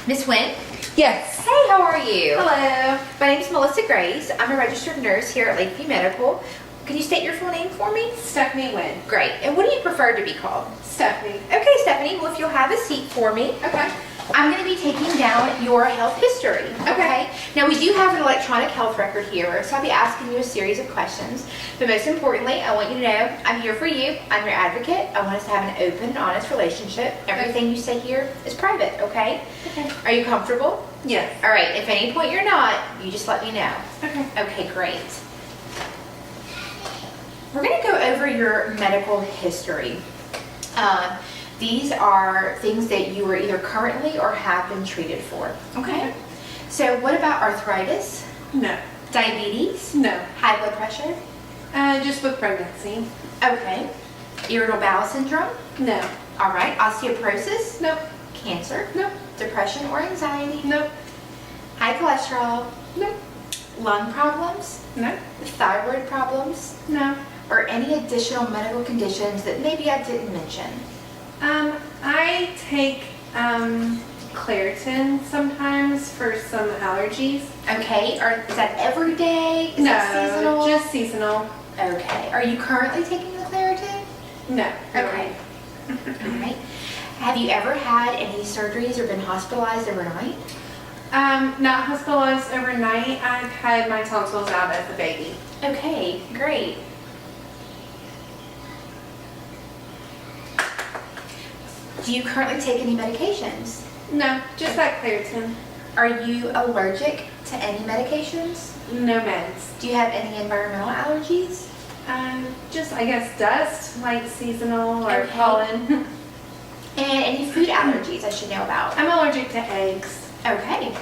Miss Wynn? Yes. Hey, how are you? Hello. My name is Melissa Grace. I'm a registered nurse here at Lakeview Medical. Can you state your full name for me? Stephanie Wynn. Great. And what do you prefer to be called? Stephanie. Okay, Stephanie. Well, if you'll have a seat for me. Okay. I'm going to be taking down your health history. Okay. Now, we do have an electronic health record here, so I'll be asking you a series of questions. But most importantly, I want you to know I'm here for you. I'm your advocate. I want us to have an open and honest relationship. Everything you say here is private, okay? Okay. Are you comfortable? Yes. All right. If at any point you're not, you just let me know. Okay. Okay, great. We're going to go over your medical history. These are things that you are either currently or have been treated for. Okay. So what about arthritis, No. diabetes, No. high blood pressure? Just with pregnancy. Okay. Irritable bowel syndrome? No. All right. Osteoporosis? Nope. Cancer? Nope. Depression or anxiety? Nope. High cholesterol? Nope. Lung problems? No. Thyroid problems? No. Or any additional medical conditions that maybe I didn't mention? I take Claritin sometimes for some allergies. Okay, is that every day? Is that seasonal? Just seasonal. Okay. Are you currently taking the Claritin? No. Okay. All right. Have you ever had any surgeries or been hospitalized overnight? Not hospitalized overnight. I've had my tonsils out as a baby. Okay, great. Do you currently take any medications? No, just that Claritin. Are you allergic to any medications? No meds. Do you have any environmental allergies? Just I guess dust, like seasonal or Okay. pollen. And any food allergies I should know about? I'm allergic to eggs. Okay.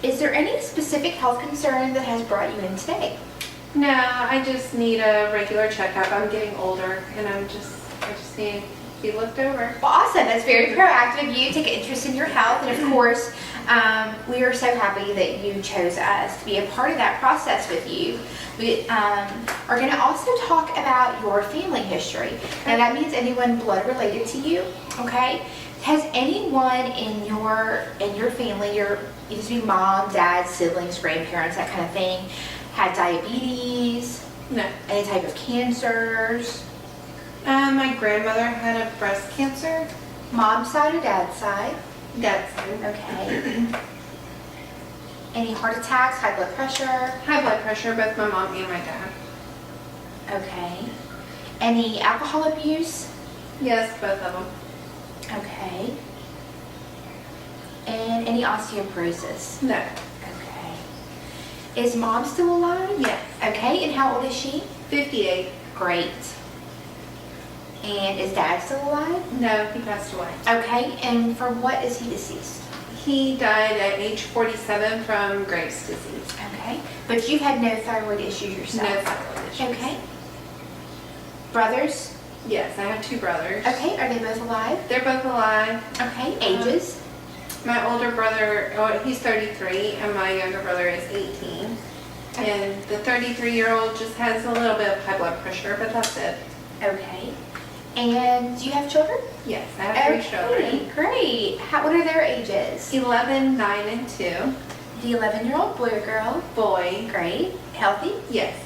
Is there any specific health concern that has brought you in today? No, I just need a regular checkup. I'm getting older, and I just need to be looked over. Well, awesome. That's very proactive of you. Take an interest in your health. And of course, we are so happy that you chose us to be a part of that process with you. We are going to also talk about your family history. Now, that means anyone blood related to you, okay? Has anyone in your family, your either be mom, dad, siblings, grandparents, that kind of thing, had diabetes? No. Any type of cancers? My grandmother had a breast cancer. Mom's side or dad's side? Dad's side. Okay. Any heart attacks, high blood pressure? High blood pressure, both my mom and my dad. Okay. Any alcohol abuse? Yes, both of them. Okay. And any osteoporosis? No. Okay. Is mom still alive? Yes. Okay, and how old is she? 58. Great. And is dad still alive? No, he passed away. Okay, and for what is he deceased? He died at age 47 from Graves' disease. Okay, but you had no thyroid issues yourself? No thyroid issues. Okay. Brothers? Yes, I have two brothers. Okay, are they both alive? They're both alive. Okay, ages? My older brother, he's 33, and my younger brother is 18. Okay. And the 33-year-old just has a little bid of high blood pressure, but that's it. Okay. And do you have children? Yes, I have three children. Great. What are their ages? 11, 9, and 2. The 11-year-old, boy or girl? Boy. Great. Healthy? Yes.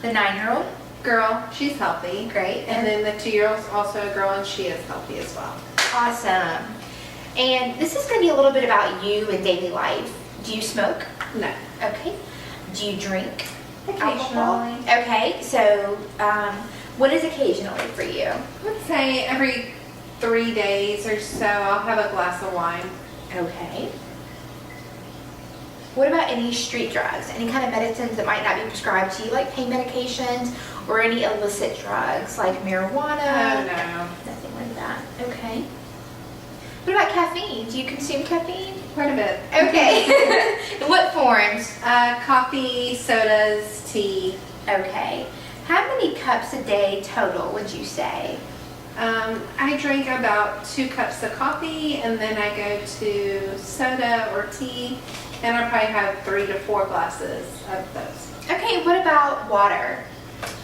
The 9-year-old? Girl, she's healthy. Great. And then the 2-year-old's also a girl, and she is healthy as well. Awesome. And this is going to be a little bit about you and daily life. Do you smoke? No. Okay. Do you drink Occasionally. alcohol? Okay. So, what is occasionally for you? Let's say every 3 days or so, I'll have a glass of wine. Okay. What about any street drugs? Any kind of medicines that might not be prescribed to you, like pain medications, or any illicit drugs like marijuana? Oh, no. Nothing like that. Okay. What about caffeine? Do you consume caffeine? Quite a bit. Okay. In what forms? Coffee, sodas, tea. Okay. How many cups a day total would you say? I drink about 2 cups of coffee, and then I go to soda or tea, and I probably have 3 to 4 glasses of those. Okay, what about water?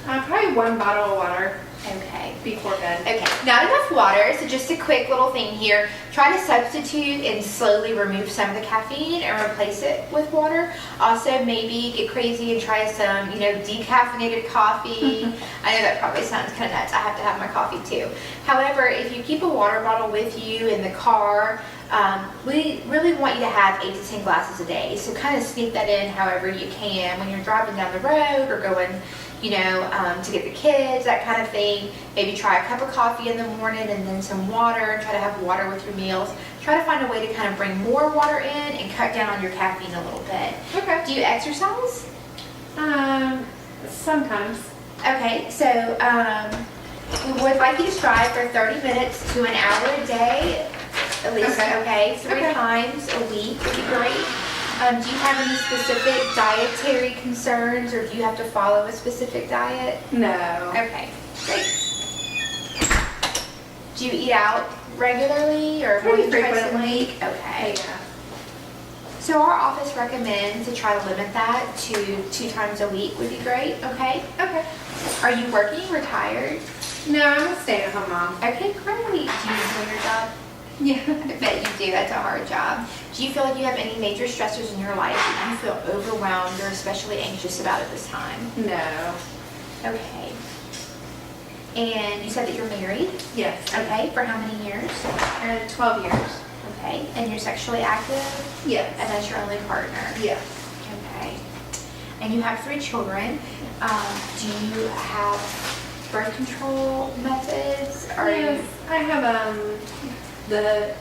Probably 1 bottle of water. Okay. before bed. Okay, not enough water, so just a quick little thing here. Try to substitute and slowly remove some of the caffeine and replace it with water. Also, maybe get crazy and try some, decaffeinated coffee. I know that probably sounds kind of nuts. I have to have my coffee too. However, if you keep a water bottle with you in the car, we really want you to have 8 to 10 glasses a day. So kind of sneak that in however you can when you're driving down the road or going to get the kids, that kind of thing. Maybe try a cup of coffee in the morning and then some water. Try to have water with your meals. Try to find a way to kind of bring more water in and cut down on your caffeine a little bit. Okay. Do you exercise? Sometimes. Okay, so we would like you to strive for 30 minutes to an hour a day, at least, okay? 3 times a week would be great. Do you have any specific dietary concerns, or do you have to follow a specific diet? No. Okay, great. Do you eat out regularly or more Pretty than twice a frequently. week? Okay. Yeah. So our office recommends to try to limit that to 2 times a week would be great, okay? Okay. Are you working, retired? No, I'm a stay-at-home mom. Okay, great. Do you enjoy your job? Yeah. I bet you do. That's a hard job. Do you feel like you have any major stressors in your life that you feel overwhelmed or especially anxious about at this time? No. Okay. And you said that you're married? Yes. Okay. For how many years? 12 years. Okay. And you're sexually active? Yes. And that's your only partner? Yes. Okay. And you have 3 children. Do you have birth control methods? Yes. I have the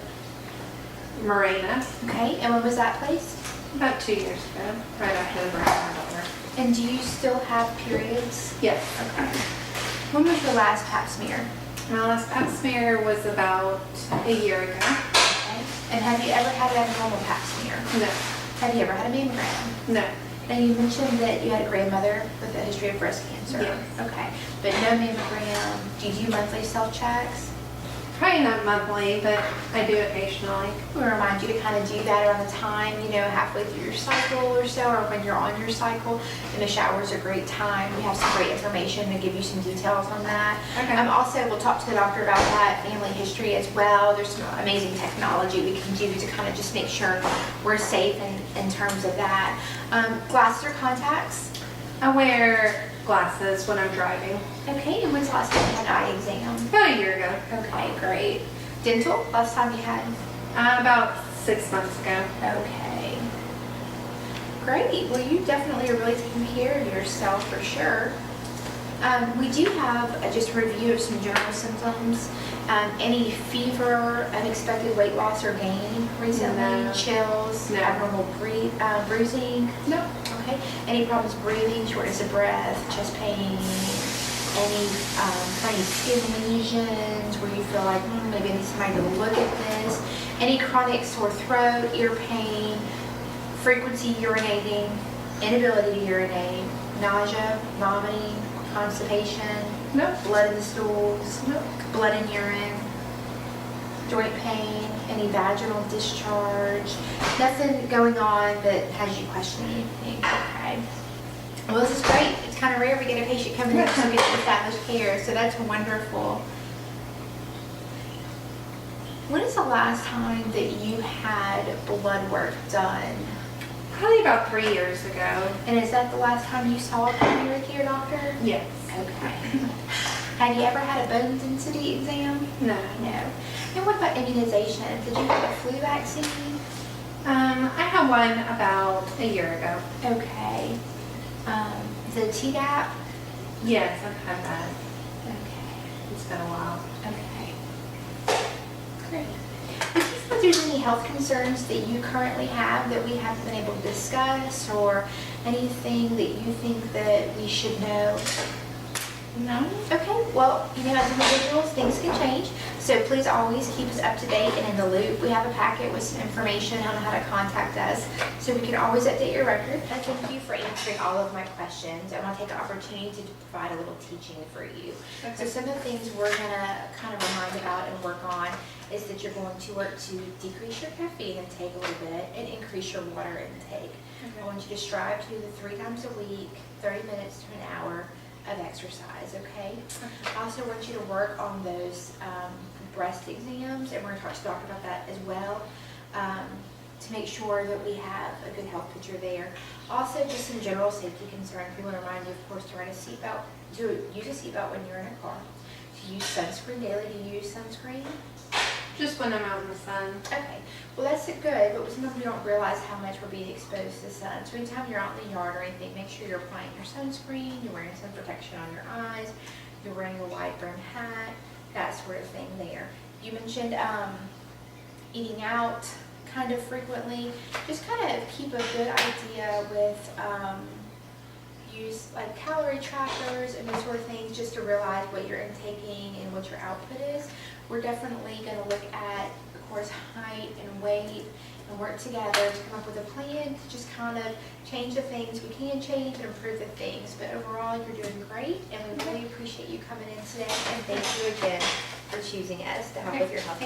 Mirena Okay. And when was that placed? about 2 years ago, right after the birth of my daughter. And do you still have periods? Yes. Okay. When was your last pap smear? My last pap smear was about a year ago. Okay. And have you ever had an abnormal pap smear? No. Have you ever had a mammogram? No. And you mentioned that you had a grandmother with a history of breast cancer. Yes. Okay. But no mammogram. Do you do monthly self-checks? Probably not monthly, but I do occasionally. We remind you to kind of do that around the time, halfway through your cycle or so, or when you're on your cycle. And the shower is a great time. We have some great information to give you some details on that. Okay. Also, we'll talk to the doctor about that family history as well. There's some amazing technology we can do to kind of just make sure we're safe in terms of that. Glasses or contacts? I wear glasses when I'm driving. Okay, and when's the last time you had an eye exam? About a year ago. Okay, great. Dental, last time you had? About 6 months ago. Okay. Great. Well, you definitely are really taking care of yourself for sure. We do have just a review of some general symptoms. Any fever, unexpected weight loss or gain recently? No. Chills, No. abnormal bruising? No. Okay. Any problems breathing, shortness of breath, chest pain? Any funny skin lesions where you feel like maybe I need somebody to look at this? Any chronic sore throat, ear pain, frequency urinating, inability to urinate, nausea, vomiting, constipation, No. blood in the stools, No. blood in urine, joint pain, any vaginal discharge, nothing going on that has you questioning anything. Okay. Well, this is great. It's kind of rare we get a patient coming in to get established care, so that's wonderful. When is the last time that you had blood work done? Probably about 3 years ago. And is that the last time you saw a primary care doctor? Yes. Okay. Have you ever had a bone density exam? No. No. And what about immunizations? Did you have a flu vaccine? I had one about a year ago. Okay. The Tdap? Yes, I've had that. Okay. It's been a while. Okay. Great. Do you feel like there's any health concerns that you currently have that we haven't been able to discuss, or anything that you think that we should know? No? Okay. Well, as individuals, things can change. So please always keep us up to date and in the loop. We have a packet with some information on how to contact us, so we can always update your record. I thank you for answering all of my questions. I want to take the opportunity to provide a little teaching for you. Okay. So some of the things we're going to kind of remind about and work on is that you're going to work to decrease your caffeine intake a little bit and increase your water intake. I want you to strive to do the 3 times a week, 30 minutes to an hour of exercise, okay? I also want you to work on those breast exams, and we're going to talk to the doctor about that as well, to make sure that we have a good health picture there. Also, just some general safety concerns. We want to remind you, of course, to wear a seatbelt, to use a seatbelt when you're in a car, to use sunscreen daily. Do you use sunscreen? Just when I'm out in the sun. Okay, well that's good, but sometimes we don't realize how much we're being exposed to the sun. So anytime you're out in the yard or anything, make sure you're applying your sunscreen, you're wearing sun protection on your eyes, you're wearing a wide brim hat, that sort of thing there. You mentioned eating out kind of frequently. Just kind of keep a good idea with use like calorie trackers and those sort of things, just to realize what you're intaking and what your output is. We're definitely going to look at, of course, height and weight and work together to come up with a plan to just kind of change the things we can change and improve the things. But overall, you're doing great, and we really appreciate you coming in today, and thank you again for choosing us to help with your health.